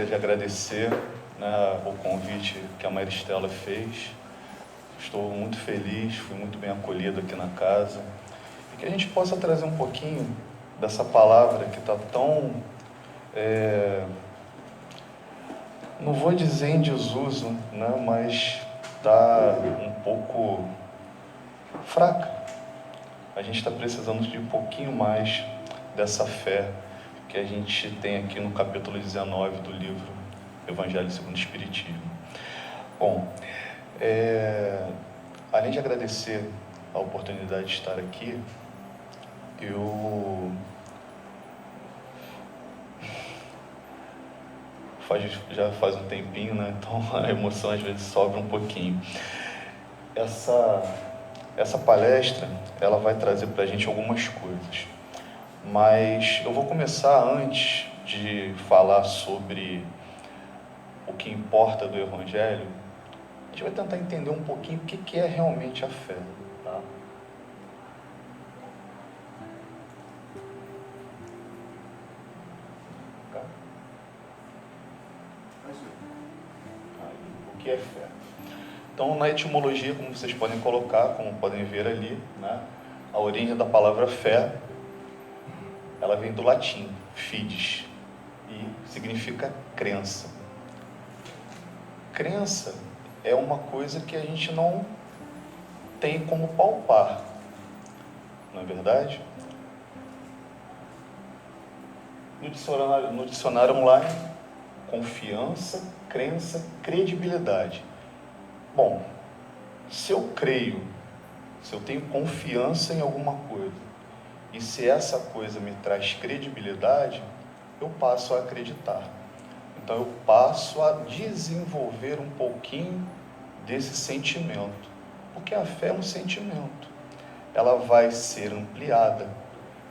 de agradecer, né, o convite que a Maristela fez. Estou muito feliz, fui muito bem acolhido aqui na casa. E que a gente possa trazer um pouquinho dessa palavra que está tão, não vou dizer em desuso, né, mas está um pouco fraca. A gente está precisando de um pouquinho mais dessa fé que a gente tem aqui no capítulo 19 do livro Evangelho segundo o Espiritismo. Bom, além de agradecer a oportunidade de estar aqui, já faz um tempinho, né? Então a emoção às vezes sobe um pouquinho. Essa palestra, ela vai trazer para a gente algumas coisas, mas eu vou começar antes de falar sobre o que importa do Evangelho. A gente vai tentar entender um pouquinho o que é realmente a fé, tá? O que é fé? Então, na etimologia, como vocês podem colocar, como podem ver ali, né, a origem da palavra fé, ela vem do latim, fides, e significa crença. Crença é uma coisa que a gente não tem como palpar, não é verdade? No dicionário online, confiança, crença, credibilidade. Bom, se eu creio, se eu tenho confiança em alguma coisa, e se essa coisa me traz credibilidade, eu passo a acreditar. Então eu passo a desenvolver um pouquinho desse sentimento, porque a fé é um sentimento. Ela vai ser ampliada,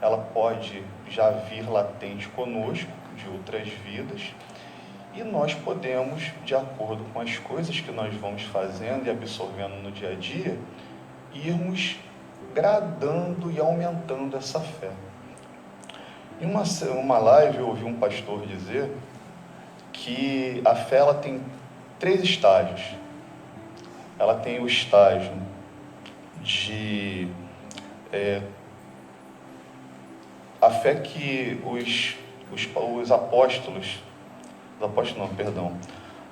ela pode já vir latente conosco de outras vidas, e nós podemos, de acordo com as coisas que nós vamos fazendo e absorvendo no dia a dia, irmos gradando e aumentando essa fé. Em uma live eu ouvi um pastor dizer que a fé ela tem 3 estágios. Ela tem o estágio de a fé que os apóstolos não, perdão.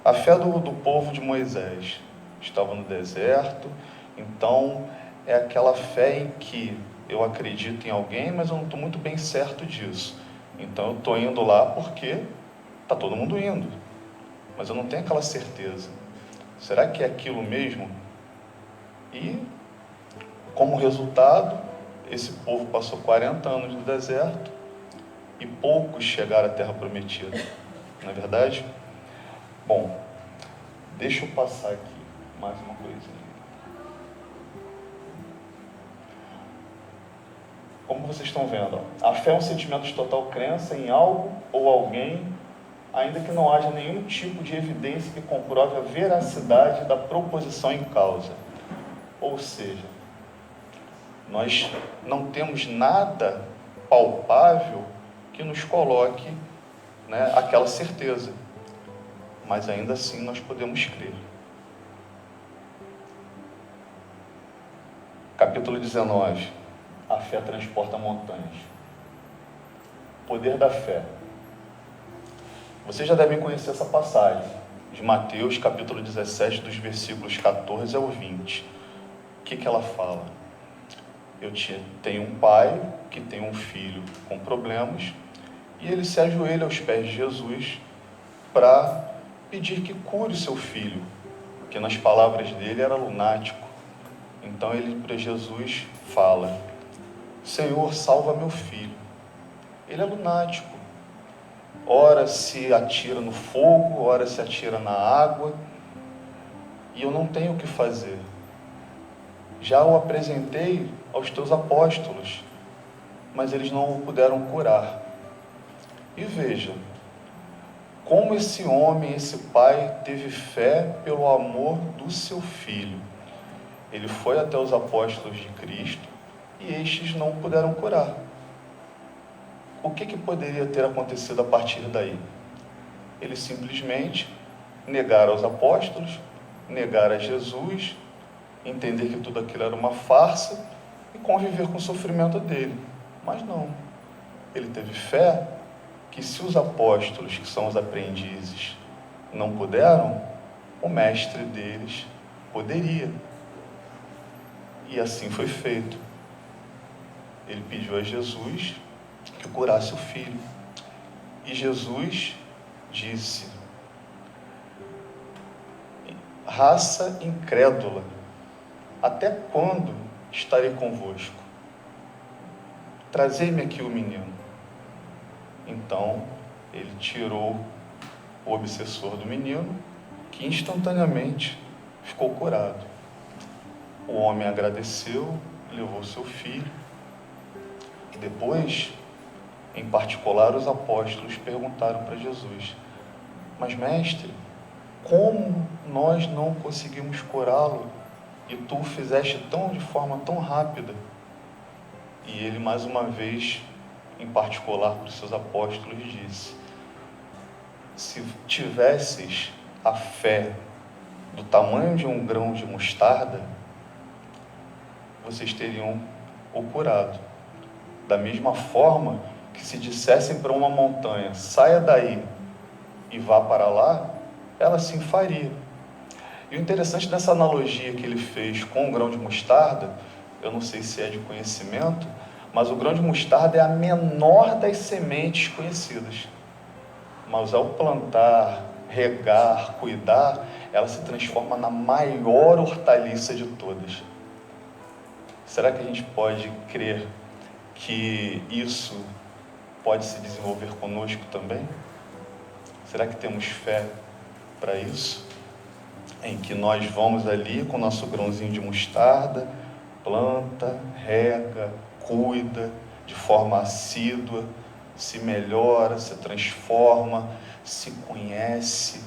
A fé do povo de Moisés estava no deserto, então é aquela fé em que eu acredito em alguém, mas eu não estou muito bem certo disso. Então eu estou indo lá porque está todo mundo indo, mas eu não tenho aquela certeza. Será que é aquilo mesmo? E, como resultado, esse povo passou 40 anos no deserto e poucos chegaram à Terra Prometida. Não é verdade? Bom, deixa eu passar aqui mais uma coisinha. Como vocês estão vendo, a fé é um sentimento de total crença em algo ou alguém, ainda que não haja nenhum tipo de evidência que comprove a veracidade da proposição em causa. Ou seja, nós não temos nada palpável que nos coloque, né, aquela certeza, mas ainda assim nós podemos crer. Capítulo 19. A fé transporta montanhas. Poder da fé. Vocês já devem conhecer essa passagem de Mateus, capítulo 17, dos versículos 14 ao 20. O que ela fala? Eu tenho um pai que tem um filho com problemas e ele se ajoelha aos pés de Jesus para pedir que cure o seu filho, que nas palavras dele era lunático. Então ele para Jesus fala: Senhor, salva meu filho. Ele é lunático. Ora se atira no fogo, ora se atira na água, e eu não tenho o que fazer. Já o apresentei aos teus apóstolos, mas eles não o puderam curar. E veja, como esse homem, esse pai, teve fé pelo amor do seu filho. Ele foi até os apóstolos de Cristo e estes não o puderam curar. O que poderia ter acontecido a partir daí? Eles simplesmente negaram aos apóstolos, negaram a Jesus, entender que tudo aquilo era uma farsa e conviver com o sofrimento dele. Mas não, ele teve fé que se os apóstolos, que são os aprendizes, não puderam, o mestre deles poderia. E assim foi feito. Ele pediu a Jesus que curasse o filho. E Jesus disse: raça incrédula, até quando estarei convosco? Trazei-me aqui o menino. Então, ele tirou o obsessor do menino, que instantaneamente ficou curado. O homem agradeceu, levou seu filho, e depois, em particular, os apóstolos perguntaram para Jesus: mas mestre, como nós não conseguimos curá-lo e tu o fizeste de forma tão rápida? E ele, mais uma vez, em particular para os seus apóstolos, disse: se tivesses a fé do tamanho de um grão de mostarda, vocês teriam o curado. Da mesma forma que se dissessem para uma montanha: saia daí e vá para lá, ela sim faria. E o interessante dessa analogia que ele fez com o grão de mostarda, eu não sei se é de conhecimento, mas o grão de mostarda é a menor das sementes conhecidas. Mas ao plantar, regar, cuidar, ela se transforma na maior hortaliça de todas. Será que a gente pode crer que isso pode se desenvolver conosco também? Será que temos fé para isso? Em que nós vamos ali com o nosso grãozinho de mostarda, planta, rega, cuida de forma assídua, se melhora, se transforma, se conhece,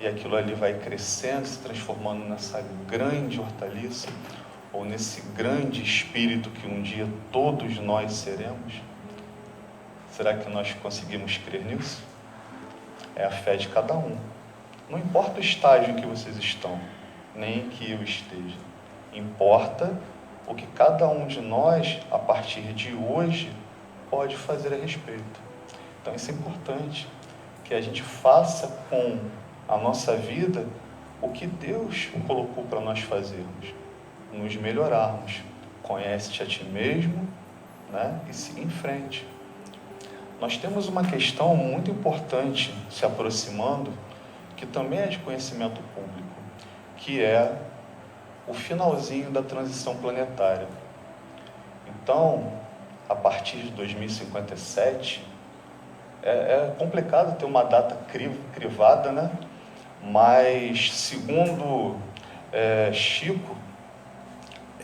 e aquilo ali vai crescendo, se transformando nessa grande hortaliça, ou nesse grande espírito que um dia todos nós seremos? Será que nós conseguimos crer nisso? É a fé de cada um. Não importa o estágio em que vocês estão, nem em que eu esteja. Importa o que cada um de nós, a partir de hoje, pode fazer a respeito. Então isso é importante, que a gente faça com a nossa vida o que Deus colocou para nós fazermos, nos melhorarmos. Conhece-te a ti mesmo, né? E siga em frente. Nós temos uma questão muito importante se aproximando, que também é de conhecimento público, que é o finalzinho da transição planetária. Então, a partir de 2057, é complicado ter uma data crivada, né? Mas, segundo Chico,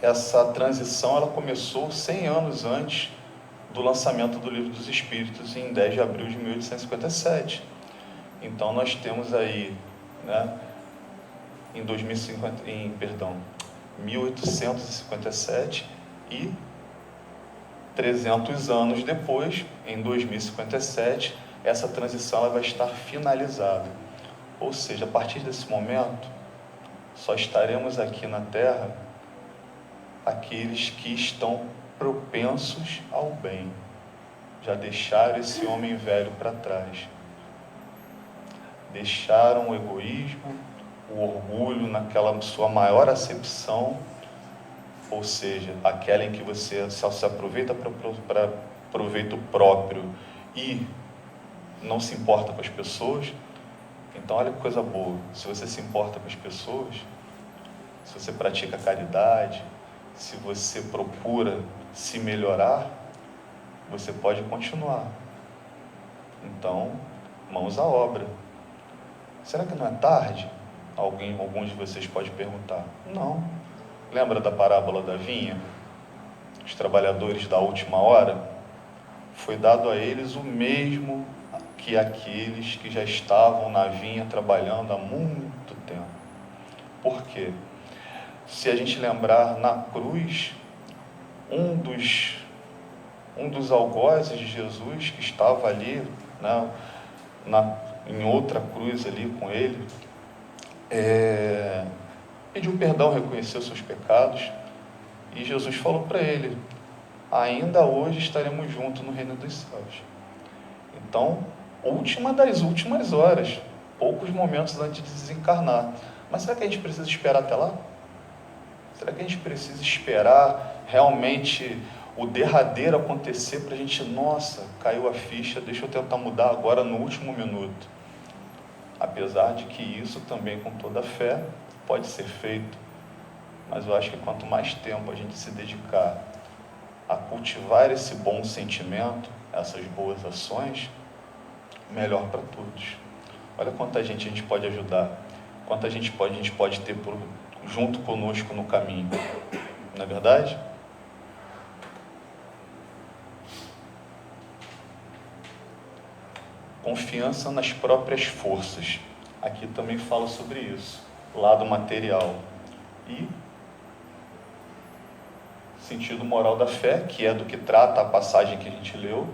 essa transição ela começou 100 anos antes do lançamento do Livro dos Espíritos, em 10 de abril de 1857. Então, nós temos aí, né, em 1857 e 300 anos depois, em 2057, essa transição ela vai estar finalizada. Ou seja, a partir desse momento, só estaremos aqui na Terra aqueles que estão propensos ao bem, já deixaram esse homem velho para trás. Deixaram o egoísmo, o orgulho naquela sua maior acepção, ou seja, aquela em que você só se aproveita para proveito próprio e não se importa com as pessoas. Então, olha que coisa boa, se você se importa com as pessoas, se você pratica caridade, se você procura se melhorar, você pode continuar. Então, mãos à obra. Será que não é tarde? Alguns de vocês podem perguntar. Não. Lembra da parábola da vinha? Os trabalhadores da última hora? Foi dado a eles o mesmo que aqueles que já estavam na vinha trabalhando há muito tempo. Por quê? Se a gente lembrar, na cruz, um dos algozes de Jesus que estava ali, né, em outra cruz ali com ele, pediu perdão, reconheceu seus pecados, e Jesus falou para ele: ainda hoje estaremos juntos no reino dos céus. Então, última das últimas horas, poucos momentos antes de desencarnar. Mas será que a gente precisa esperar até lá? Será que a gente precisa esperar realmente o derradeiro acontecer para a gente, nossa, caiu a ficha, deixa eu tentar mudar agora no último minuto? Apesar de que isso também, com toda a fé, pode ser feito. Mas eu acho que quanto mais tempo a gente se dedicar a cultivar esse bom sentimento, essas boas ações, melhor para todos. Olha quanta gente a gente pode ajudar, quanta gente a gente pode ter junto conosco no caminho, não é verdade? Confiança nas próprias forças. Aqui também fala sobre isso, lado material. E sentido moral da fé, que é do que trata a passagem que a gente leu.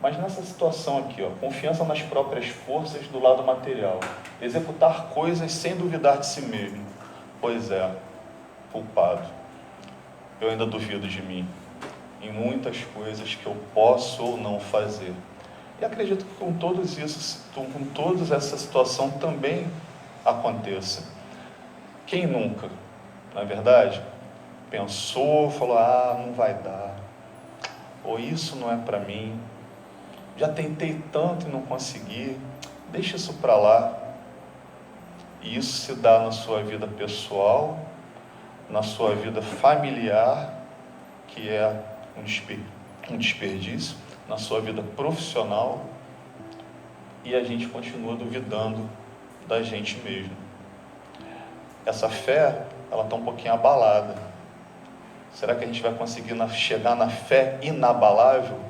Mas nessa situação aqui, confiança nas próprias forças do lado material. Executar coisas sem duvidar de si mesmo. Pois é, culpado. Eu ainda duvido de mim em muitas coisas que eu posso ou não fazer. E acredito que com toda essa situação também aconteça. Quem nunca, não é verdade? Pensou, falou, não vai dar. Ou isso não é para mim. Já tentei tanto e não consegui. Deixa isso para lá. E isso se dá na sua vida pessoal, na sua vida familiar, que é um desperdício, na sua vida profissional, e a gente continua duvidando da gente mesmo. Essa fé, ela está um pouquinho abalada. Será que a gente vai conseguir chegar na fé inabalável,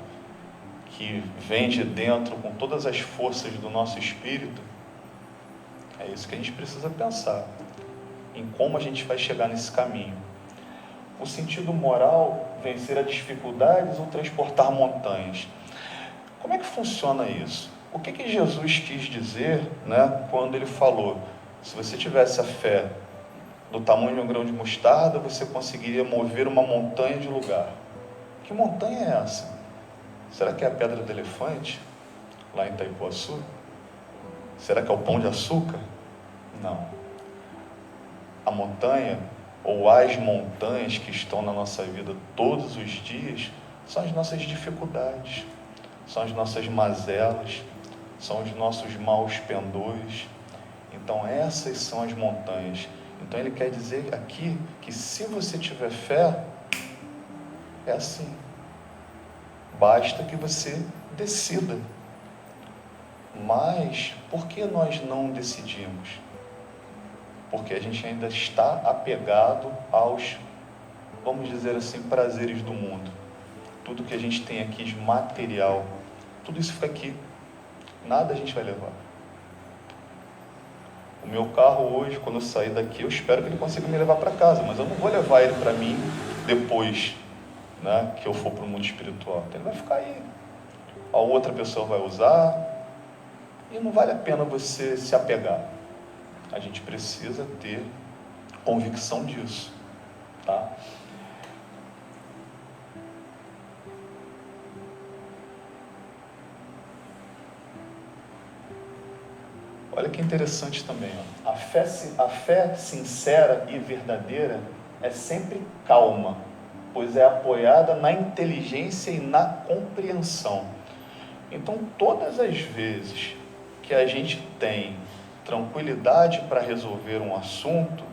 que vem de dentro com todas as forças do nosso espírito? É isso que a gente precisa pensar, em como a gente vai chegar nesse caminho. O sentido moral, vencer as dificuldades ou transportar montanhas. Como é que funciona isso? O que Jesus quis dizer, quando ele falou, se você tivesse a fé do tamanho de um grão de mostarda, você conseguiria mover uma montanha de lugar. Que montanha é essa? Será que é a Pedra do Elefante, lá em Itaipuaçu? Será que é o Pão de Açúcar? Não. A montanha, ou as montanhas que estão na nossa vida todos os dias, são as nossas dificuldades, são as nossas mazelas, são os nossos maus pendores. Então essas são as montanhas. Então ele quer dizer aqui que se você tiver fé, é assim. Basta que você decida. Mas por que nós não decidimos? Porque a gente ainda está apegado aos, vamos dizer assim, prazeres do mundo. Tudo que a gente tem aqui de material, tudo isso fica aqui. Nada a gente vai levar. O meu carro hoje, quando eu sair daqui, eu espero que ele consiga me levar para casa, mas eu não vou levar ele para mim depois, que eu for para o mundo espiritual. Então ele vai ficar aí. A outra pessoa vai usar, e não vale a pena você se apegar. A gente precisa ter convicção disso, tá? Olha que interessante também, A fé sincera e verdadeira é sempre calma, pois é apoiada na inteligência e na compreensão. Então, todas as vezes que a gente tem tranquilidade para resolver um assunto,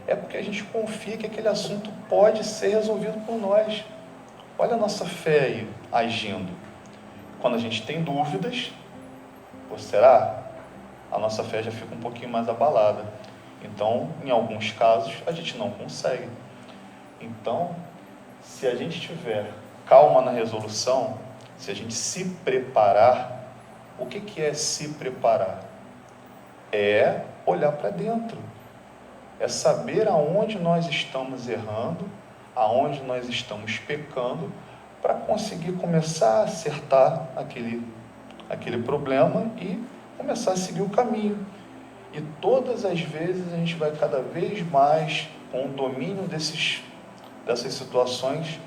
é porque a gente confia que aquele assunto pode ser resolvido por nós. Olha a nossa fé aí agindo. Quando a gente tem dúvidas, será? A nossa fé já fica um pouquinho mais abalada. Então, em alguns casos, a gente não consegue. Então, se a gente tiver calma na resolução, se a gente se preparar, o que é se preparar? É olhar para dentro, é saber aonde nós estamos errando, aonde nós estamos pecando, para conseguir começar a acertar aquele problema e começar a seguir o caminho. E todas as vezes a gente vai cada vez mais com o domínio dessas situações,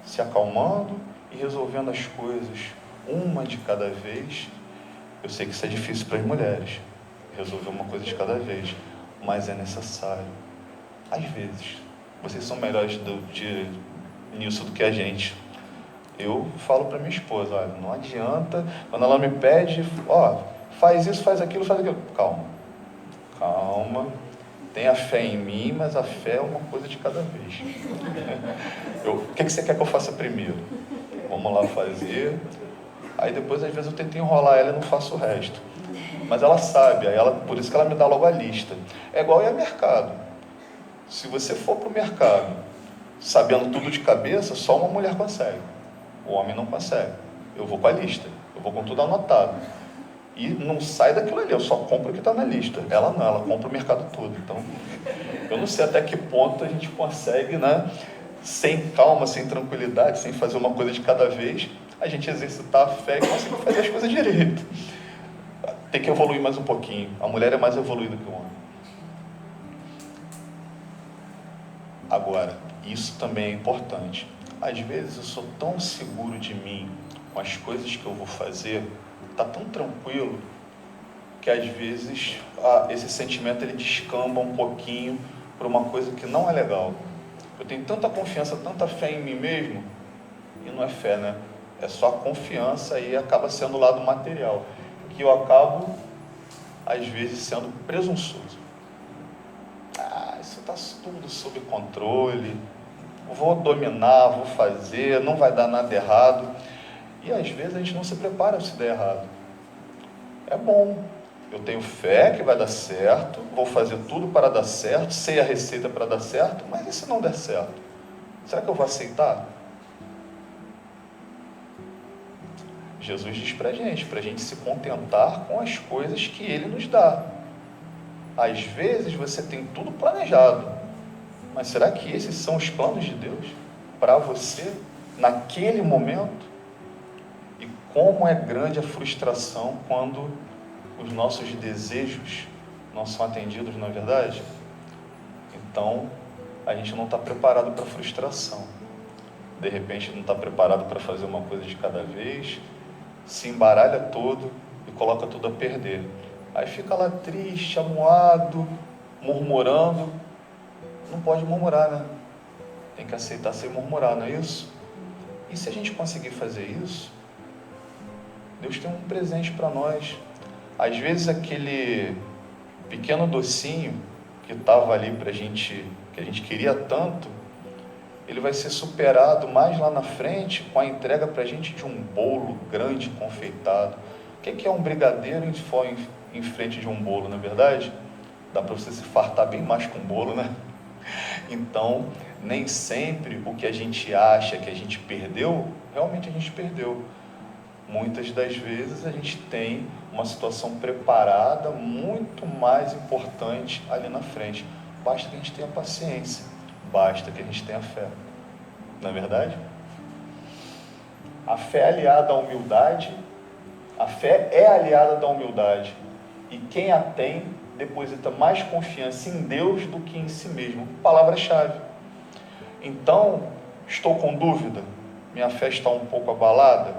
se acalmando e resolvendo as coisas uma de cada vez. Eu sei que isso é difícil para as mulheres, resolver uma coisa de cada vez, mas é necessário. Às vezes, vocês são melhores nisso do que a gente. Eu falo para minha esposa, olha, não adianta, quando ela me pede, faz isso, faz aquilo, calma, tenha fé em mim, mas a fé é uma coisa de cada vez. O que você quer que eu faça primeiro? Vamos lá fazer. Aí depois, às vezes, eu tento enrolar ela e não faço o resto. Mas ela sabe, por isso que ela me dá logo a lista. É igual ir ao mercado. Se você for para o mercado sabendo tudo de cabeça, só uma mulher consegue. O homem não consegue. Eu vou com a lista, eu vou com tudo anotado. E não sai daquilo ali, eu só compro o que está na lista. Ela não, ela compra o mercado todo. Então, eu não sei até que ponto a gente consegue, sem calma, sem tranquilidade, sem fazer uma coisa de cada vez, a gente exercitar a fé e conseguir fazer as coisas direito. Tem que evoluir mais um pouquinho. A mulher é mais evoluída que o homem. Agora, isso também é importante. Às vezes eu sou tão seguro de mim, com as coisas que eu vou fazer, está tão tranquilo, que às vezes esse sentimento ele descamba um pouquinho para uma coisa que não é legal. Eu tenho tanta confiança, tanta fé em mim mesmo, e não é fé, né? É só confiança e acaba sendo o lado material, que eu acabo, às vezes, sendo presunçoso. Isso está tudo sob controle, vou dominar, vou fazer, não vai dar nada errado. E às vezes a gente não se prepara se der errado. É bom, eu tenho fé que vai dar certo, vou fazer tudo para dar certo, sei a receita para dar certo, mas e se não der certo? Será que eu vou aceitar? Jesus diz para a gente se contentar com as coisas que Ele nos dá. Às vezes você tem tudo planejado, mas será que esses são os planos de Deus para você, naquele momento? E como é grande a frustração quando os nossos desejos não são atendidos, não é verdade? Então, a gente não está preparado para a frustração. De repente, não está preparado para fazer uma coisa de cada vez, se embaralha todo e coloca tudo a perder. Aí fica lá triste, amuado, murmurando. Não pode murmurar, né? Tem que aceitar sem murmurar, não é isso? E se a gente conseguir fazer isso, Deus tem um presente para nós. Às vezes aquele pequeno docinho que estava ali para a gente, que a gente queria tanto, ele vai ser superado mais lá na frente com a entrega para a gente de um bolo grande, confeitado. O que é um brigadeiro em frente de um bolo, não é verdade? Dá para você se fartar bem mais com bolo, né? Então, nem sempre o que a gente acha que a gente perdeu, realmente a gente perdeu. Muitas das vezes a gente tem uma situação preparada muito mais importante ali na frente. Basta que a gente tenha paciência, basta que a gente tenha fé. Não é verdade? A fé aliada à humildade, a fé é aliada da humildade. E quem a tem, deposita mais confiança em Deus do que em si mesmo. Palavra-chave. Então, estou com dúvida? Minha fé está um pouco abalada?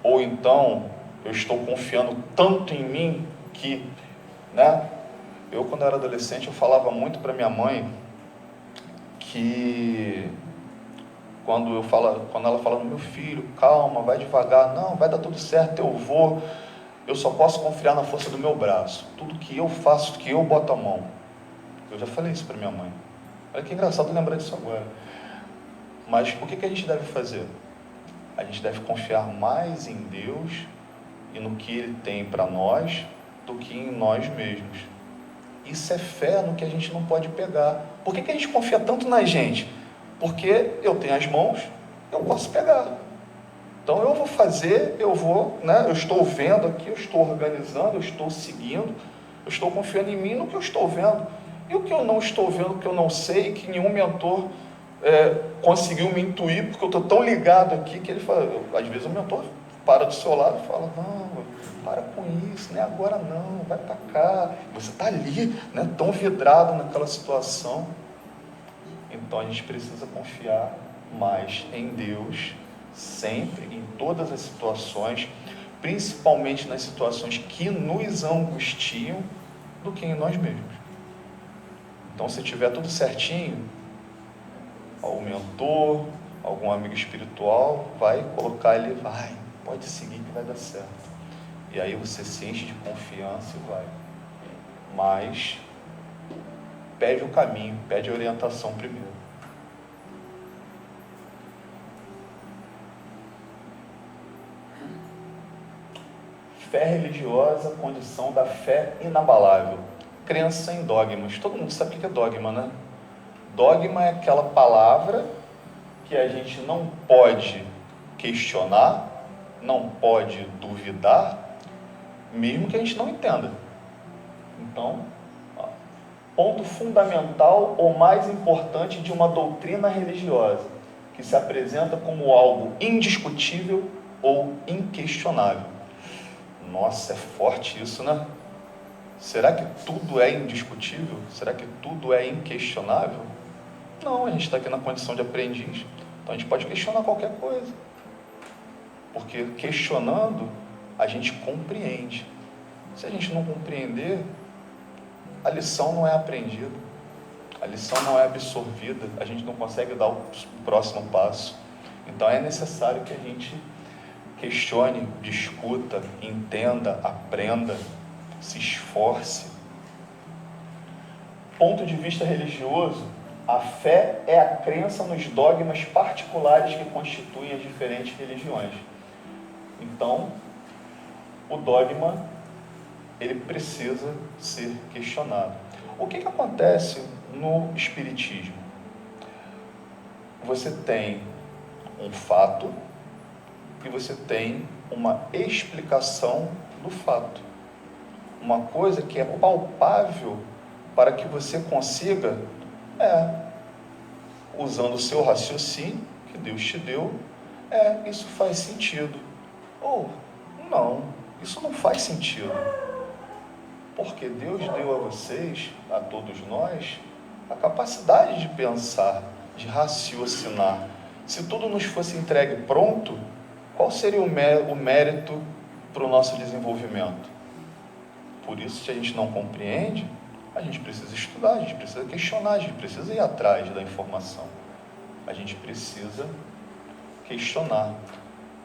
Ou então, eu estou confiando tanto em mim que, eu quando era adolescente, eu falava muito para minha mãe que quando ela fala, meu filho, calma, vai devagar, não, vai dar tudo certo, eu só posso confiar na força do meu braço, tudo que eu faço, tudo que eu boto a mão. Eu já falei isso para minha mãe. Olha que engraçado lembrar disso agora. Mas o que a gente deve fazer? A gente deve confiar mais em Deus e no que Ele tem para nós do que em nós mesmos. Isso é fé no que a gente não pode pegar. Por que a gente confia tanto na gente? Porque eu tenho as mãos, eu posso pegar. Então eu vou fazer, eu estou vendo aqui, eu estou organizando, eu estou seguindo, eu estou confiando em mim no que eu estou vendo. E o que eu não estou vendo, o que eu não sei, que nenhum mentor conseguiu me intuir, porque eu estou tão ligado aqui que ele fala, às vezes o mentor para do seu lado e fala, não, para com isso, não é agora não, vai para cá. Você está ali, né, tão vidrado naquela situação. Então a gente precisa confiar mais em Deus, sempre, em todas as situações, principalmente nas situações que nos angustiam, do que em nós mesmos. Então, se tiver tudo certinho, o mentor, algum amigo espiritual vai colocar ele, vai, pode seguir que vai dar certo. E aí você se enche de confiança e vai. Mas pede o caminho, pede a orientação primeiro. Fé religiosa, condição da fé inabalável. Crença em dogmas. Todo mundo sabe o que é dogma, né? Dogma é aquela palavra que a gente não pode questionar, não pode duvidar, mesmo que a gente não entenda. Então, ponto fundamental ou mais importante de uma doutrina religiosa, que se apresenta como algo indiscutível ou inquestionável. Nossa, é forte isso, né? Será que tudo é indiscutível? Será que tudo é inquestionável? Não, a gente está aqui na condição de aprendiz, então a gente pode questionar qualquer coisa, porque questionando a gente compreende. Se a gente não compreender, a lição não é aprendida, a lição não é absorvida, a gente não consegue dar o próximo passo. Então é necessário que a gente questione, discuta, entenda, aprenda, se esforce. Ponto de vista religioso, a fé é a crença nos dogmas particulares que constituem as diferentes religiões. Então, o dogma, ele precisa ser questionado. O que acontece no Espiritismo? Você tem um fato e você tem uma explicação do fato. Uma coisa que é palpável para que você consiga, usando o seu raciocínio que Deus te deu, isso faz sentido. Ou, não, isso não faz sentido. Porque Deus deu a vocês, a todos nós, a capacidade de pensar, de raciocinar. Se tudo nos fosse entregue pronto, qual seria o mérito para o nosso desenvolvimento? Por isso, se a gente não compreende, a gente precisa estudar, a gente precisa questionar, a gente precisa ir atrás da informação. A gente precisa questionar,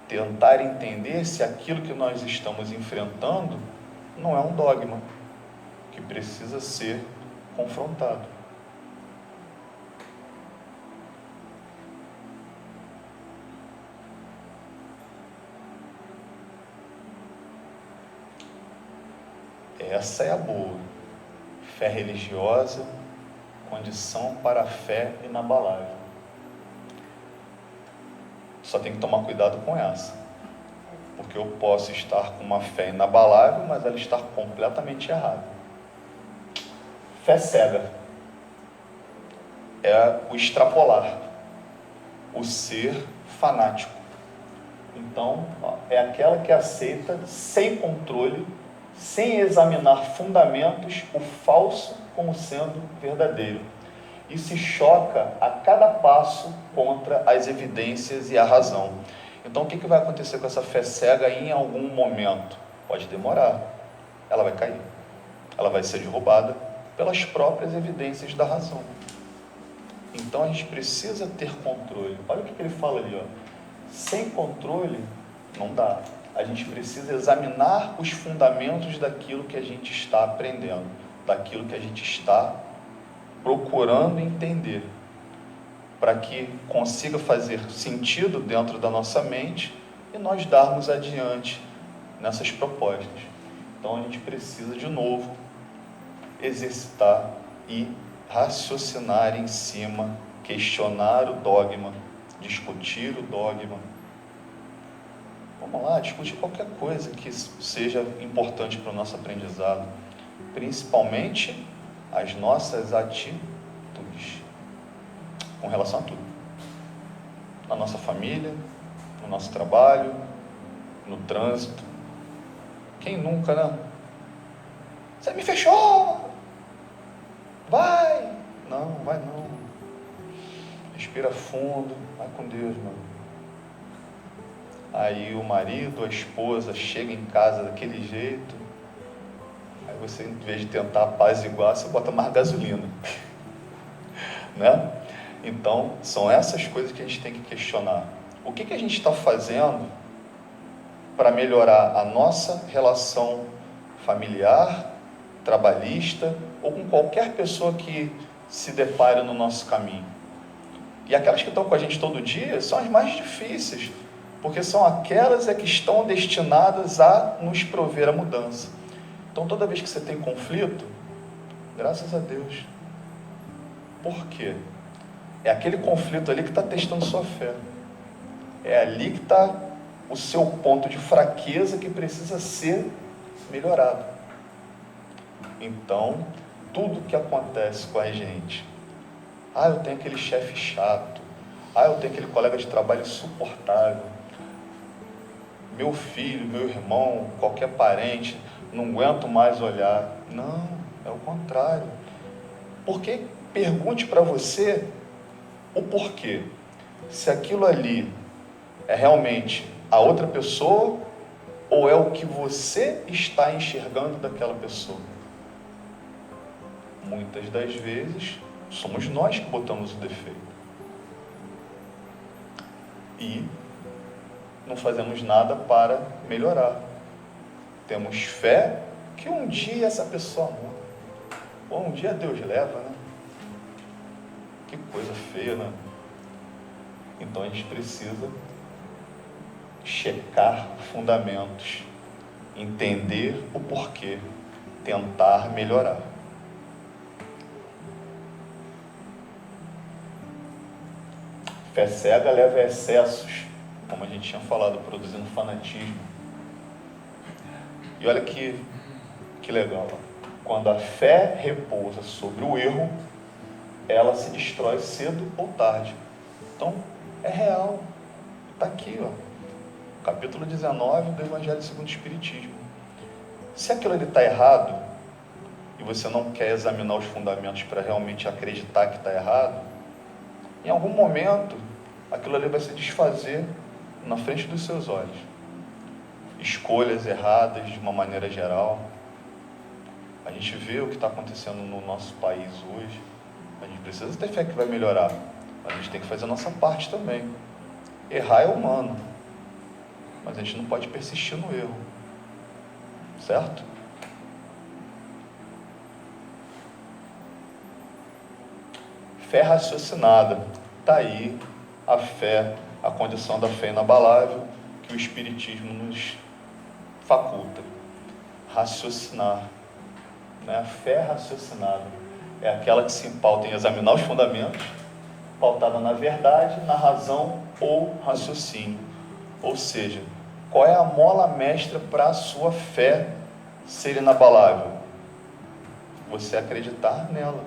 tentar entender se aquilo que nós estamos enfrentando não é um dogma, que precisa ser confrontado. Essa é a boa. Fé religiosa, condição para a fé inabalável. Só tem que tomar cuidado com essa, porque eu posso estar com uma fé inabalável, mas ela está completamente errada. Fé cega é o extrapolar, o ser fanático. Então, é aquela que aceita sem controle, sem examinar fundamentos, o falso como sendo verdadeiro, e se choca a cada passo contra as evidências e a razão. Então, o que vai acontecer com essa fé cega em algum momento? Pode demorar, ela vai cair, ela vai ser derrubada pelas próprias evidências da razão. Então, a gente precisa ter controle. Olha o que ele fala ali, sem controle não dá. A gente precisa examinar os fundamentos daquilo que a gente está aprendendo, daquilo que a gente está procurando entender, para que consiga fazer sentido dentro da nossa mente e nós darmos adiante nessas propostas. Então a gente precisa de novo exercitar e raciocinar em cima, questionar o dogma, discutir o dogma. Vamos lá, discutir qualquer coisa que seja importante para o nosso aprendizado, principalmente as nossas atitudes, com relação a tudo. Na nossa família, no nosso trabalho, no trânsito. Quem nunca, né? Você me fechou! Vai! Não, vai não. Respira fundo, vai com Deus, mano. Aí o marido, a esposa chega em casa daquele jeito. Aí você, em vez de tentar apaziguar, você bota mais gasolina. Né? Então, são essas coisas que a gente tem que questionar. O que a gente está fazendo para melhorar a nossa relação familiar, trabalhista ou com qualquer pessoa que se depare no nosso caminho? E aquelas que estão com a gente todo dia são as mais difíceis, porque são aquelas que estão destinadas a nos prover a mudança. Então, toda vez que você tem conflito, graças a Deus. Por quê? É aquele conflito ali que está testando sua fé. É ali que está o seu ponto de fraqueza que precisa ser melhorado. Então, tudo que acontece com a gente, eu tenho aquele chefe chato, eu tenho aquele colega de trabalho insuportável, meu filho, meu irmão, qualquer parente, não aguento mais olhar. Não, é o contrário. Porque pergunte para você o porquê. Se aquilo ali é realmente a outra pessoa ou é o que você está enxergando daquela pessoa. Muitas das vezes somos nós que botamos o defeito. E não fazemos nada para melhorar. Temos fé que um dia essa pessoa muda. Ou um dia Deus leva, né? Que coisa feia, né? Então a gente precisa checar fundamentos, entender o porquê, tentar melhorar. Fé cega leva a excessos, como a gente tinha falado, produzindo fanatismo. E olha que legal, quando a fé repousa sobre o erro, ela se destrói cedo ou tarde. Então, é real, está aqui, capítulo 19 do Evangelho segundo o Espiritismo. Se aquilo ali está errado, e você não quer examinar os fundamentos para realmente acreditar que está errado, em algum momento, aquilo ali vai se desfazer na frente dos seus olhos. Escolhas erradas de uma maneira geral. A gente vê o que está acontecendo no nosso país hoje. A gente precisa ter fé que vai melhorar. A gente tem que fazer a nossa parte também. Errar é humano, mas a gente não pode persistir no erro. Certo? Fé raciocinada. Está aí a fé, a condição da fé inabalável que o Espiritismo nos faculta. Raciocinar. Né? A fé raciocinada é aquela que se pauta em examinar os fundamentos, pautada na verdade, na razão ou raciocínio. Ou seja, qual é a mola mestra para a sua fé ser inabalável? Você acreditar nela.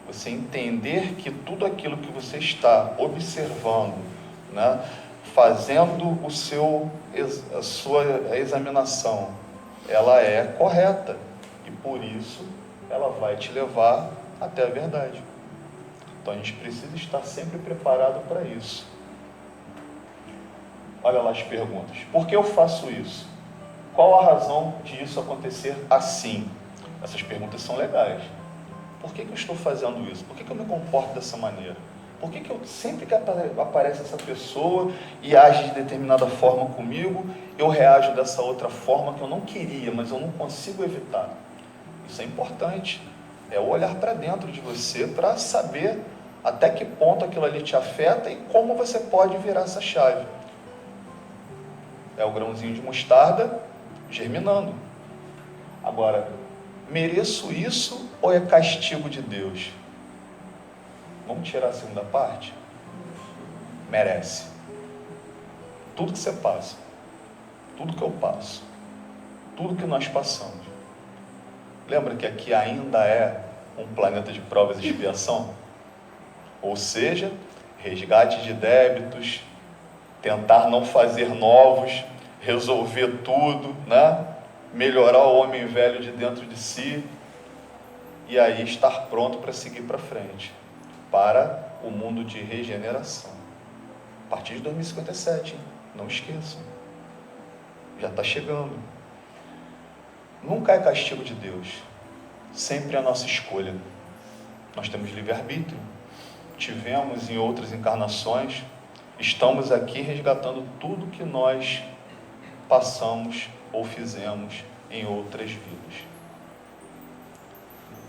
Você entender que tudo aquilo que você está observando, né, fazendo a sua examinação, ela é correta. E por isso, ela vai te levar até a verdade. Então, a gente precisa estar sempre preparado para isso. Olha lá as perguntas. Por que eu faço isso? Qual a razão de isso acontecer assim? Essas perguntas são legais. Por que eu estou fazendo isso? Por que eu me comporto dessa maneira? Por que eu, sempre que aparece essa pessoa e age de determinada forma comigo, eu reajo dessa outra forma que eu não queria, mas eu não consigo evitar? Isso é importante. É olhar para dentro de você para saber até que ponto aquilo ali te afeta e como você pode virar essa chave. É o grãozinho de mostarda germinando. Agora, mereço isso ou é castigo de Deus? Vamos tirar a segunda parte? Merece. Tudo que você passa, tudo que eu passo, tudo que nós passamos. Lembra que aqui ainda é um planeta de provas e expiação? Ou seja, resgate de débitos, tentar não fazer novos, resolver tudo, né? Melhorar o homem velho de dentro de si e aí estar pronto para seguir para frente, para o mundo de regeneração. A partir de 2057, hein? Não esqueçam. Já está chegando. Nunca é castigo de Deus. Sempre é a nossa escolha. Nós temos livre-arbítrio. Tivemos em outras encarnações. Estamos aqui resgatando tudo que nós passamos ou fizemos em outras vidas.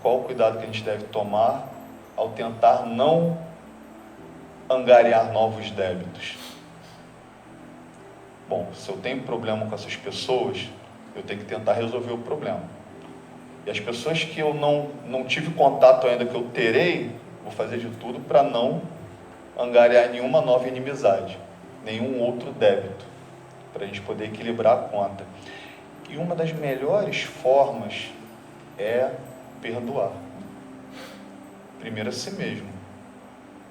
Qual o cuidado que a gente deve tomar ao tentar não angariar novos débitos? Bom, se eu tenho problema com essas pessoas, eu tenho que tentar resolver o problema. E as pessoas que eu não tive contato ainda, que eu terei, vou fazer de tudo para não angariar nenhuma nova inimizade, nenhum outro débito, para a gente poder equilibrar a conta. E uma das melhores formas é perdoar. Primeiro a si mesmo,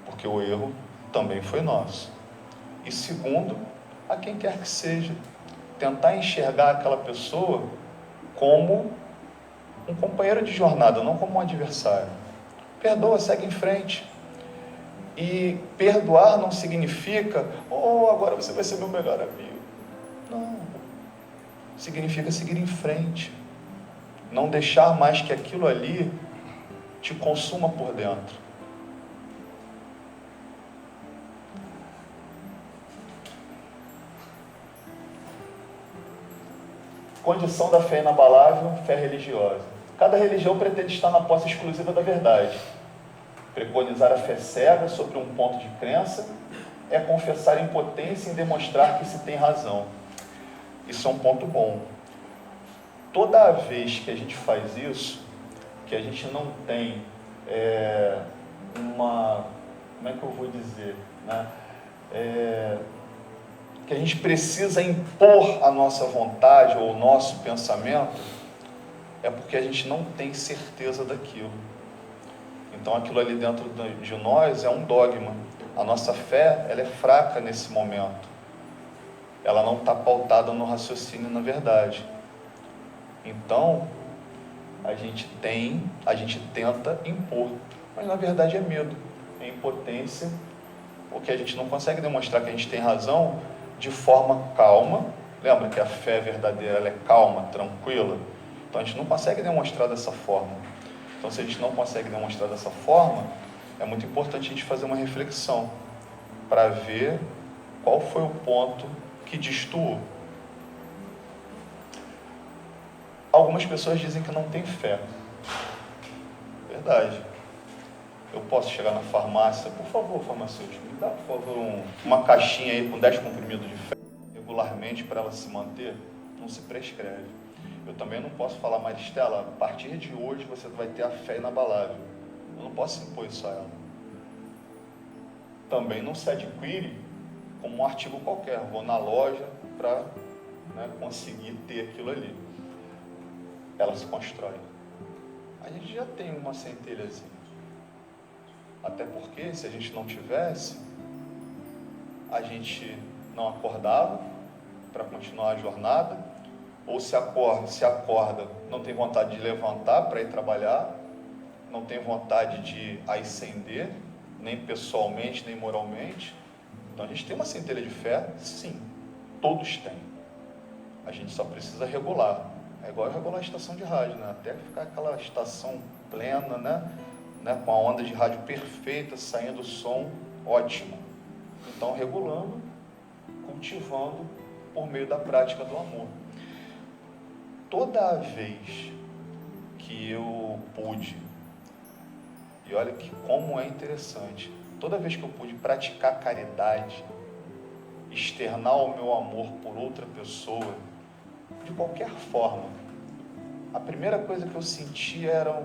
porque o erro também foi nosso. E segundo, a quem quer que seja, tentar enxergar aquela pessoa como um companheiro de jornada, não como um adversário. Perdoa, segue em frente. E perdoar não significa, agora você vai ser meu melhor amigo. Não. Significa seguir em frente. Não deixar mais que aquilo ali te consuma por dentro. Condição da fé inabalável, fé religiosa. Cada religião pretende estar na posse exclusiva da verdade. Preconizar a fé cega sobre um ponto de crença é confessar impotência em demonstrar que se tem razão. Isso é um ponto bom. Toda vez que a gente faz isso, que a gente não tem como é que eu vou dizer, né? Que a gente precisa impor a nossa vontade ou o nosso pensamento, é porque a gente não tem certeza daquilo. Então aquilo ali dentro de nós é um dogma. A nossa fé, ela é fraca nesse momento. Ela não está pautada no raciocínio, na verdade. Então, a gente tenta impor, mas na verdade é medo, é impotência, porque a gente não consegue demonstrar que a gente tem razão de forma calma. Lembra que a fé verdadeira, ela é calma, tranquila? Então a gente não consegue demonstrar dessa forma. Então, se a gente não consegue demonstrar dessa forma, é muito importante a gente fazer uma reflexão para ver qual foi o ponto que destoou. Algumas pessoas dizem que não tem fé. Verdade. Eu posso chegar na farmácia, por favor, farmacêutico, me dá, por favor, uma caixinha aí com 10 comprimidos de fé regularmente para ela se manter? Não se prescreve. Eu também não posso falar, Maristela, a partir de hoje você vai ter a fé inabalável. Eu não posso impor isso a ela. Também não se adquire como um artigo qualquer. Vou na loja para conseguir ter aquilo ali. Ela se constrói. A gente já tem uma centelhazinha. Até porque, se a gente não tivesse, a gente não acordava para continuar a jornada, ou se acorda, não tem vontade de levantar para ir trabalhar, não tem vontade de ascender, nem pessoalmente, nem moralmente. Então a gente tem uma centelha de fé, sim, todos têm. A gente só precisa regular. É igual regular a estação de rádio, né? Até ficar aquela estação plena, né? Com a onda de rádio perfeita, saindo o som ótimo. Então, regulando, cultivando por meio da prática do amor. Toda vez que eu pude, e olha que como é interessante, toda vez que eu pude praticar caridade, externar o meu amor por outra pessoa, de qualquer forma, a primeira coisa que eu sentia era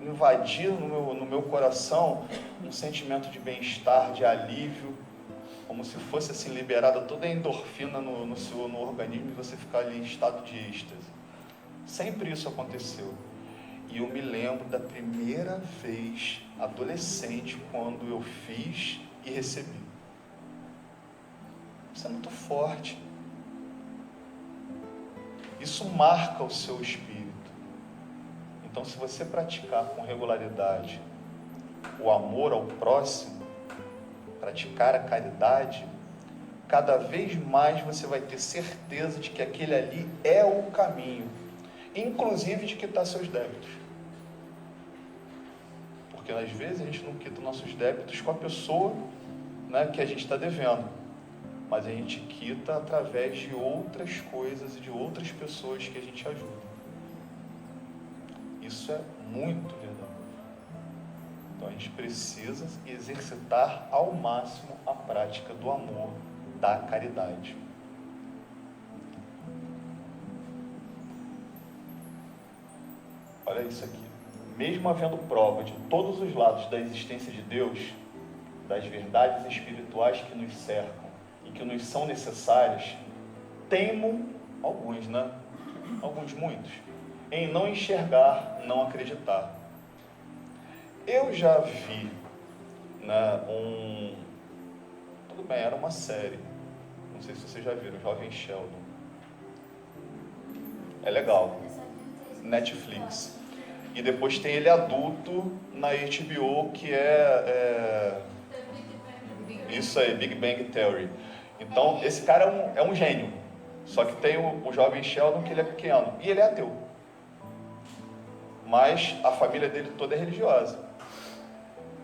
invadir no meu coração um sentimento de bem-estar, de alívio, como se fosse assim liberada toda a endorfina no organismo e você ficar ali em estado de êxtase. Sempre isso aconteceu. E eu me lembro da primeira vez, adolescente, quando eu fiz e recebi. Isso é muito forte. Isso marca o seu espírito. Então, se você praticar com regularidade o amor ao próximo, praticar a caridade, cada vez mais você vai ter certeza de que aquele ali é o caminho, inclusive de quitar seus débitos. Porque às vezes a gente não quita nossos débitos com a pessoa, né, que a gente está devendo, mas a gente quita através de outras coisas e de outras pessoas que a gente ajuda. Isso é muito verdade. Então a gente precisa exercitar ao máximo a prática do amor, da caridade. Olha isso aqui. Mesmo havendo prova de todos os lados da existência de Deus, das verdades espirituais que nos cercam e que nos são necessárias, teimam alguns, né? Alguns, muitos, em não enxergar, não acreditar. Eu já vi, né, tudo bem, era uma série, não sei se vocês já viram, Jovem Sheldon. É legal, Netflix. E depois tem ele adulto na HBO, que isso aí, Big Bang Theory. Então, esse cara é um gênio. Só que tem o Jovem Sheldon, que ele é pequeno, e ele é ateu. Mas a família dele toda é religiosa.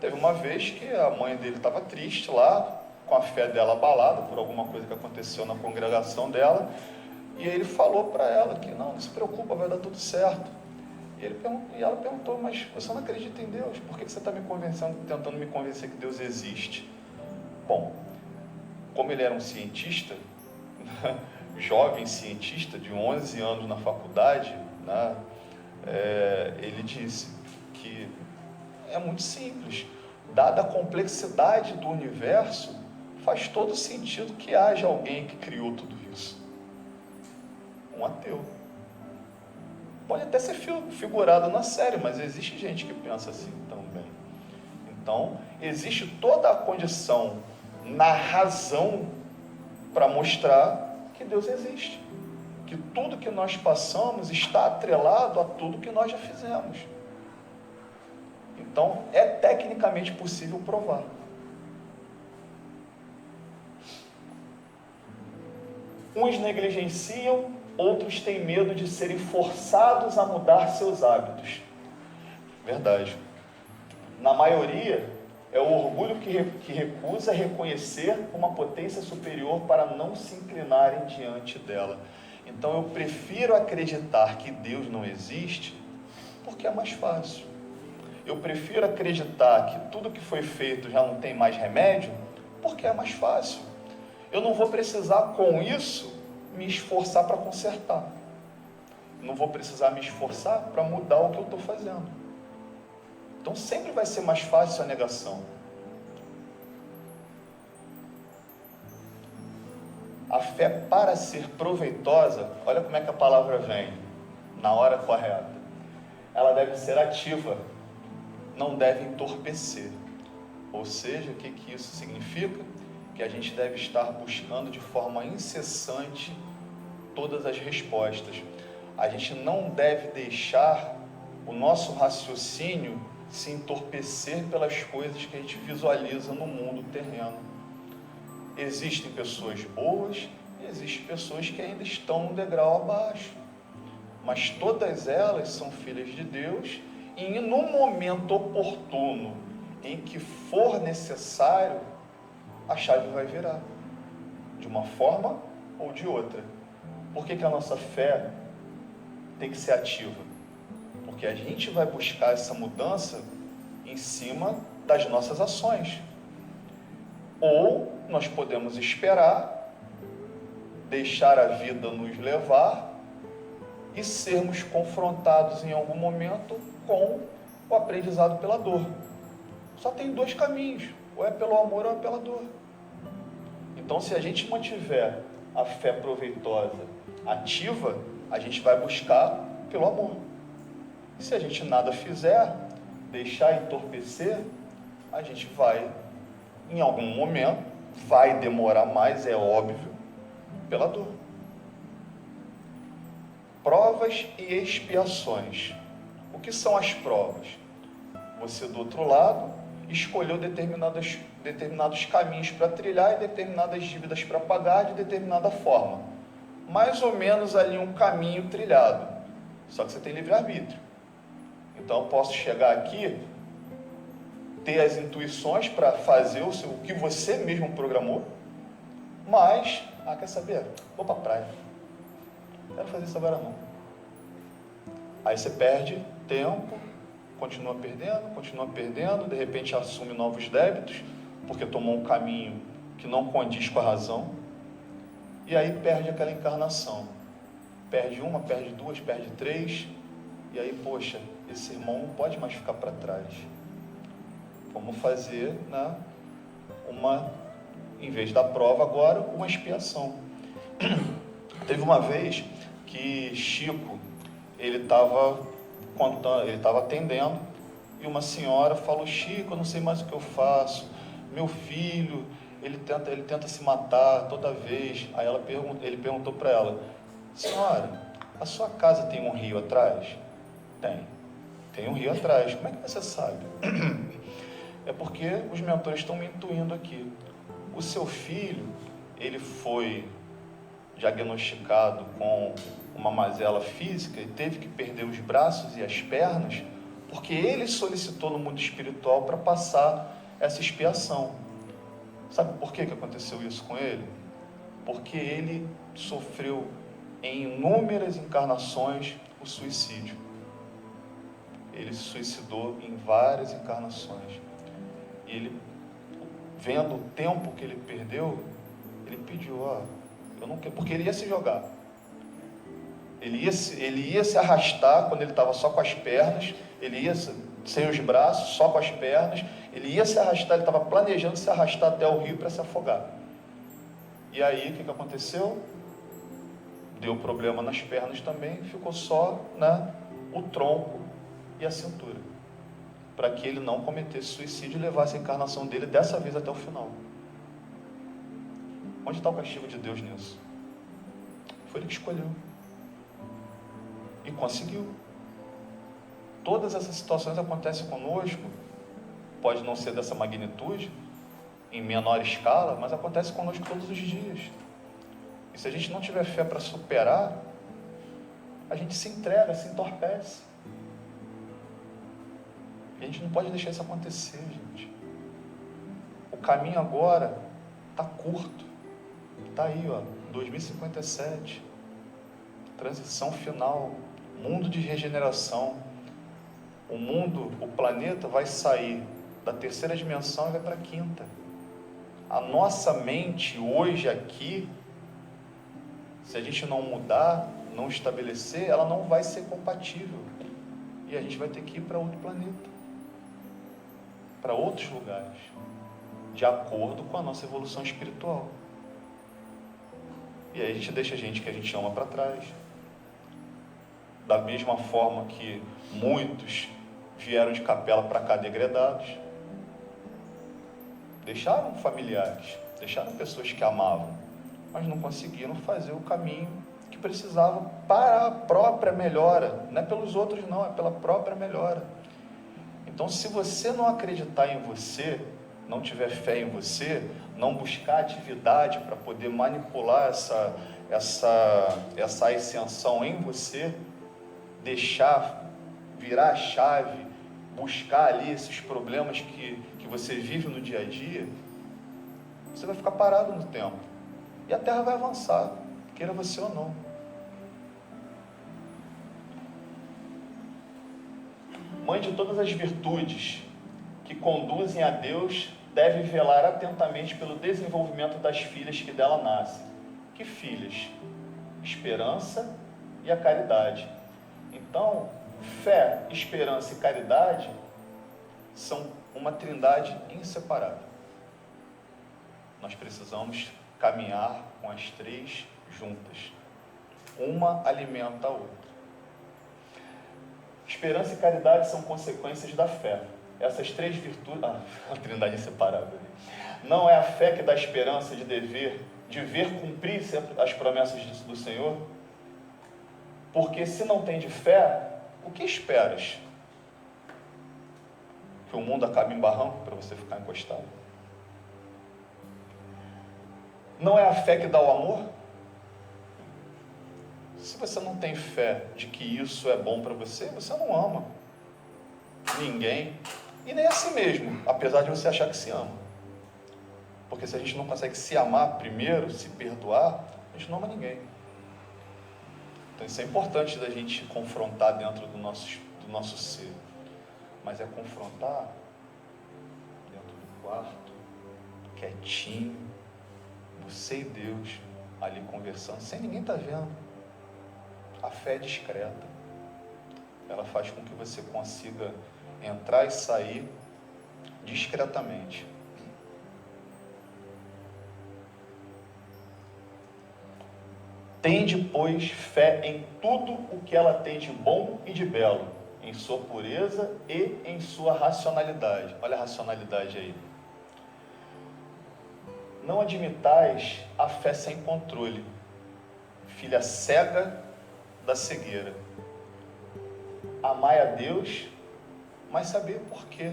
Teve uma vez que a mãe dele estava triste lá, com a fé dela abalada por alguma coisa que aconteceu na congregação dela, e ele falou para ela que não se preocupa, vai dar tudo certo. E ela perguntou, mas você não acredita em Deus? Por que você está me convencendo, tentando me convencer que Deus existe? Bom, como ele era um cientista, jovem cientista de 11 anos na faculdade, né, ele disse que é muito simples. Dada a complexidade do universo, faz todo sentido que haja alguém que criou tudo isso. Um ateu. Pode até ser figurado na série, mas existe gente que pensa assim também. Então, existe toda a condição na razão para mostrar que Deus existe. Que tudo que nós passamos está atrelado a tudo que nós já fizemos. Então, é tecnicamente possível provar. Uns negligenciam, outros têm medo de serem forçados a mudar seus hábitos. Verdade. Na maioria, é o orgulho que recusa reconhecer uma potência superior para não se inclinarem diante dela. Então, eu prefiro acreditar que Deus não existe porque é mais fácil. Eu prefiro acreditar que tudo que foi feito já não tem mais remédio porque é mais fácil. Eu não vou precisar, com isso, me esforçar para consertar. Não vou precisar me esforçar para mudar o que eu estou fazendo. Então sempre vai ser mais fácil a negação. A fé, para ser proveitosa, olha como é que a palavra vem, na hora correta. Ela deve ser ativa, não deve entorpecer. Ou seja, o que isso significa? Que a gente deve estar buscando de forma incessante todas as respostas. A gente não deve deixar o nosso raciocínio se entorpecer pelas coisas que a gente visualiza no mundo terreno. Existem pessoas boas e existem pessoas que ainda estão um degrau abaixo. Mas todas elas são filhas de Deus e no momento oportuno em que for necessário, a chave vai virar, de uma forma ou de outra. Por que a nossa fé tem que ser ativa? Porque a gente vai buscar essa mudança em cima das nossas ações. Ou nós podemos esperar, deixar a vida nos levar e sermos confrontados em algum momento com o aprendizado pela dor. Só tem dois caminhos, ou é pelo amor ou é pela dor. Então, se a gente mantiver a fé proveitosa ativa, a gente vai buscar pelo amor. Se a gente nada fizer, deixar entorpecer, a gente vai, em algum momento, vai demorar mais, é óbvio, pela dor. provas e expiações. O que são as provas? Você, do outro lado, escolheu determinados caminhos para trilhar e determinadas dívidas para pagar de determinada forma. Mais ou menos ali um caminho trilhado. Só que você tem livre-arbítrio. Então eu posso chegar aqui, ter as intuições para fazer o que você mesmo programou, mas, quer saber? Vou para a praia. Não quero fazer isso agora não. Aí você perde tempo, continua perdendo, de repente assume novos débitos, porque tomou um caminho que não condiz com a razão, e aí perde aquela encarnação. Perde uma, perde duas, perde três, e aí, poxa, esse irmão não pode mais ficar para trás. Vamos fazer, né, em vez da prova agora, uma expiação. Teve uma vez que Chico, ele estava atendendo, e uma senhora falou: Chico, eu não sei mais o que eu faço, meu filho, ele tenta se matar toda vez. Aí ele perguntou para ela: senhora, a sua casa tem um rio atrás? Tem um rio atrás. Como é que você sabe? É porque os mentores estão me intuindo aqui. O seu filho, ele foi diagnosticado com uma mazela física e teve que perder os braços e as pernas, porque ele solicitou no mundo espiritual para passar essa expiação. Sabe por que aconteceu isso com ele? Porque ele sofreu em inúmeras encarnações o suicídio. Ele se suicidou em várias encarnações. E ele, vendo o tempo que ele perdeu, ele pediu: eu não quero, porque ele ia se jogar. Ele ia se arrastar quando ele estava só com as pernas, ele ia sem os braços, só com as pernas, ele ia se arrastar, ele estava planejando se arrastar até o rio para se afogar. E aí, o que aconteceu? Deu problema nas pernas também, ficou só, o tronco e a cintura, para que ele não cometesse suicídio e levasse a encarnação dele dessa vez até o final. Onde está o castigo de Deus nisso? Foi ele que escolheu. E conseguiu. Todas essas situações acontecem conosco, pode não ser dessa magnitude, em menor escala, mas acontece conosco todos os dias. E se a gente não tiver fé para superar, a gente se entrega, se entorpece. E a gente não pode deixar isso acontecer, gente. O caminho agora está curto. Está aí, 2057. Transição final. Mundo de regeneração. O planeta vai sair da terceira dimensão e vai para a quinta. A nossa mente hoje aqui, se a gente não mudar, não estabelecer, ela não vai ser compatível. E a gente vai ter que ir para outro planeta, para outros lugares, de acordo com a nossa evolução espiritual. E aí a gente deixa a gente que a gente ama para trás. Da mesma forma que muitos vieram de capela para cá degredados, deixaram familiares, deixaram pessoas que amavam, mas não conseguiram fazer o caminho que precisavam para a própria melhora. Não é pelos outros não, é pela própria melhora. Então, se você não acreditar em você, não tiver fé em você, não buscar atividade para poder manipular essa ascensão em você, deixar virar a chave, buscar ali esses problemas que você vive no dia a dia, você vai ficar parado no tempo. E a Terra vai avançar, queira você ou não. Mãe de todas as virtudes que conduzem a Deus, deve velar atentamente pelo desenvolvimento das filhas que dela nascem. Que filhas? Esperança e a caridade. Então, fé, esperança e caridade são uma trindade inseparável. Nós precisamos caminhar com as três juntas. Uma alimenta a outra. Esperança e caridade são consequências da fé. Essas três virtudes... a trindade inseparável. Não é a fé que dá esperança de ver cumprir as promessas do Senhor? Porque se não tem de fé, o que esperas? Que o mundo acabe em barranco para você ficar encostado? Não é a fé que dá o amor? Se você não tem fé de que isso é bom para você, você não ama ninguém e nem a si mesmo, apesar de você achar que se ama. Porque se a gente não consegue se amar primeiro, se perdoar, a gente não ama ninguém. Então isso é importante da gente confrontar dentro do nosso ser. Mas é confrontar dentro do quarto, quietinho, você e Deus ali conversando, sem ninguém estar vendo. A fé é discreta. Ela faz com que você consiga entrar e sair discretamente. Tende, pois, fé em tudo o que ela tem de bom e de belo, em sua pureza e em sua racionalidade. Olha a racionalidade aí. Não admitais a fé sem controle, filha cega da cegueira. Amai a Deus, mas saber por quê.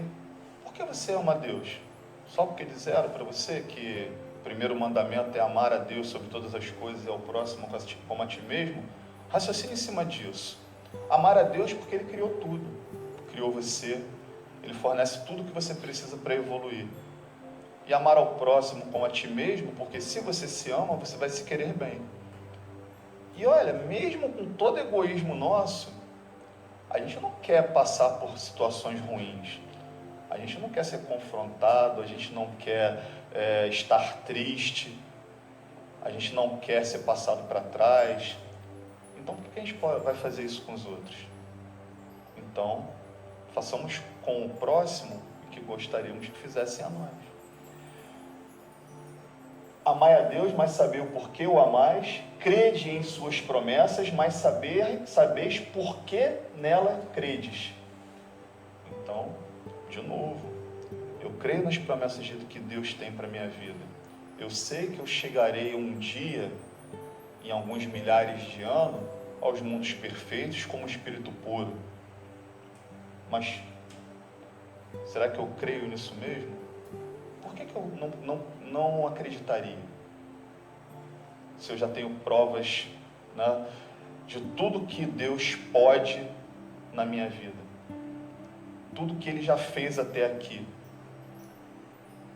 Por que você ama a Deus? Só porque disseram para você que o primeiro mandamento é amar a Deus sobre todas as coisas e ao próximo como a ti mesmo? Raciocine em cima disso. Amar a Deus porque Ele criou tudo. Criou você. Ele fornece tudo o que você precisa para evoluir. E amar ao próximo como a ti mesmo, porque se você se ama, você vai se querer bem. E olha, mesmo com todo egoísmo nosso, a gente não quer passar por situações ruins. A gente não quer ser confrontado, a gente não quer estar triste, a gente não quer ser passado para trás. Então, por que a gente vai fazer isso com os outros? Então, façamos com o próximo o que gostaríamos que fizessem a nós. Amai a Deus, mas saber o porquê o amais. Crede em suas promessas, mas sabeis por que nela credes. Então, de novo, eu creio nas promessas que Deus tem para a minha vida. Eu sei que eu chegarei um dia, em alguns milhares de anos, aos mundos perfeitos como espírito puro. Mas, será que eu creio nisso mesmo? Por que eu não acreditaria? Se eu já tenho provas, né, de tudo que Deus pode na minha vida. Tudo que Ele já fez até aqui.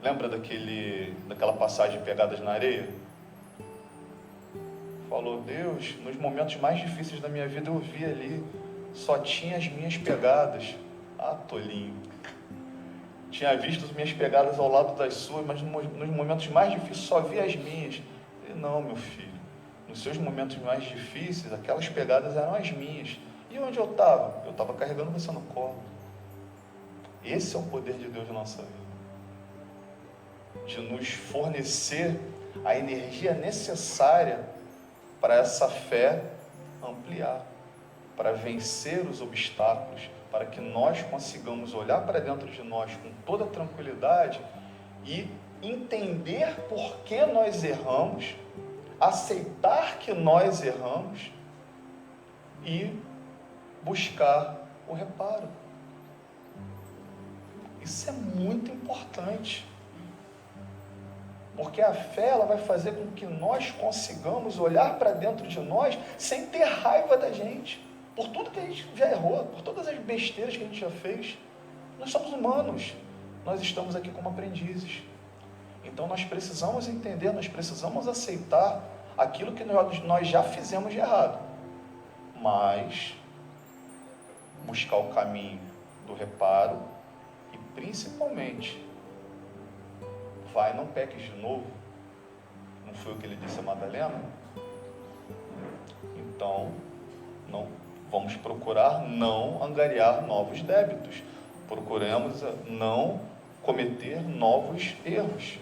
Lembra daquela passagem Pegadas na Areia? Falou, Deus, nos momentos mais difíceis da minha vida eu vi ali, só tinha as minhas pegadas. Ah, tolinho. Tinha visto as minhas pegadas ao lado das suas, mas nos momentos mais difíceis só vi as minhas. Falei, não, meu filho, nos seus momentos mais difíceis, aquelas pegadas eram as minhas. E onde eu estava? Eu estava carregando você no colo. Esse é o poder de Deus na nossa vida. De nos fornecer a energia necessária para essa fé ampliar, para vencer os obstáculos, para que nós consigamos olhar para dentro de nós com toda tranquilidade e entender por que nós erramos, aceitar que nós erramos e buscar o reparo. Isso é muito importante, porque a fé ela vai fazer com que nós consigamos olhar para dentro de nós sem ter raiva da gente, por tudo que a gente já errou, por todas as besteiras que a gente já fez. Nós somos humanos, nós estamos aqui como aprendizes. Então nós precisamos entender, nós precisamos aceitar aquilo que nós já fizemos de errado, mas buscar o caminho do reparo e principalmente, vai, não peques de novo. Não foi o que ele disse a Madalena? Então, vamos procurar não angariar novos débitos. Procuremos não cometer novos erros.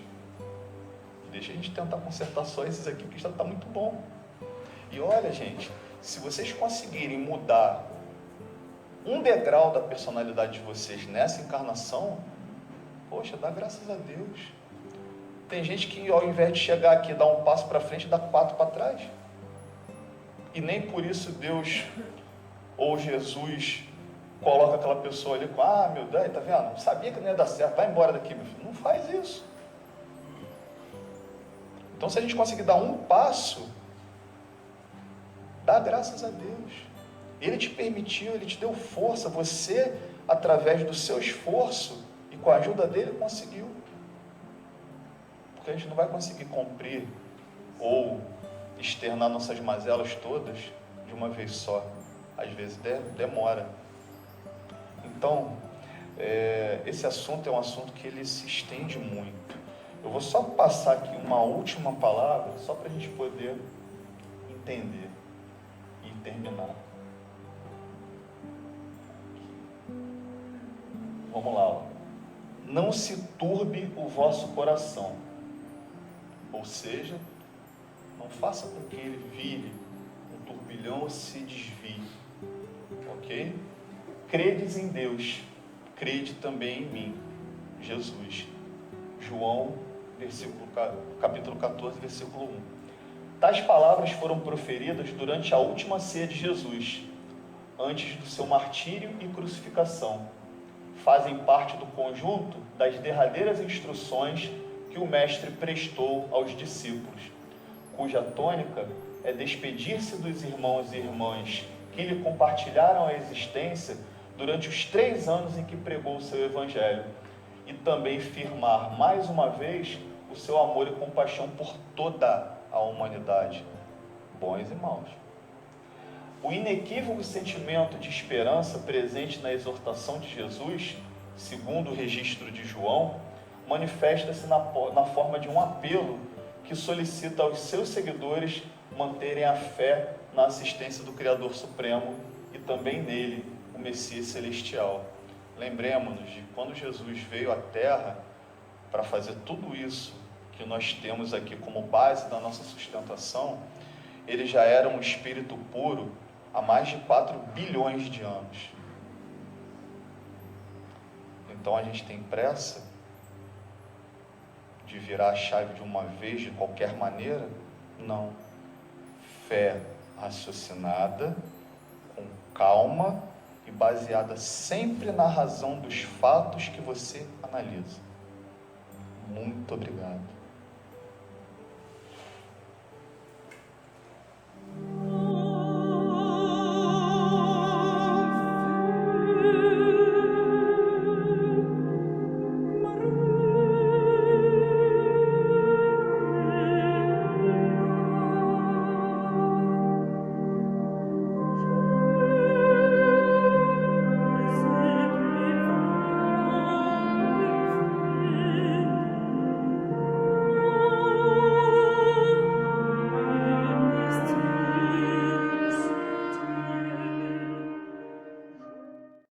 Deixa a gente tentar consertar só esses aqui, porque já está muito bom. E olha, gente, se vocês conseguirem mudar um degrau da personalidade de vocês nessa encarnação, poxa, dá graças a Deus. Tem gente que ao invés de chegar aqui e dar um passo para frente, dá 4 para trás. e nem por isso Deus ou Jesus coloca aquela pessoa ali com, meu Deus, tá vendo? Sabia que não ia dar certo, vai embora daqui, meu filho. Não faz isso. Então, se a gente conseguir dar um passo, dá graças a Deus. Ele te permitiu, Ele te deu força. Você, através do seu esforço e com a ajuda dele, conseguiu. Porque a gente não vai conseguir cumprir ou externar nossas mazelas todas de uma vez só. Às vezes demora. Então, esse assunto é um assunto que ele se estende muito. Eu vou só passar aqui uma última palavra, só para a gente poder entender e terminar. Vamos lá. Ó. Não se turbe o vosso coração. Ou seja, não faça com que ele vire um turbilhão ou se desvie. Ok? Credes em Deus, crede também em mim, Jesus. João, capítulo 14, versículo 1. Tais palavras foram proferidas durante a última ceia de Jesus, antes do seu martírio e crucificação. Fazem parte do conjunto das derradeiras instruções que o Mestre prestou aos discípulos, cuja tônica é despedir-se dos irmãos e irmãs que lhe compartilharam a existência durante os 3 anos em que pregou o seu Evangelho, e também firmar mais uma vez o seu amor e compaixão por toda a humanidade, bons e maus. O inequívoco sentimento de esperança presente na exortação de Jesus, segundo o registro de João, manifesta-se na forma de um apelo que solicita aos seus seguidores manterem a fé na assistência do Criador Supremo e também nele, o Messias Celestial. Lembremos-nos de quando Jesus veio à Terra para fazer tudo isso que nós temos aqui como base da nossa sustentação, ele já era um espírito puro há mais de 4 bilhões de anos. Então a gente tem pressa de virar a chave de uma vez, de qualquer maneira? Não. Fé raciocinada, com calma e baseada sempre na razão dos fatos que você analisa. Muito obrigado.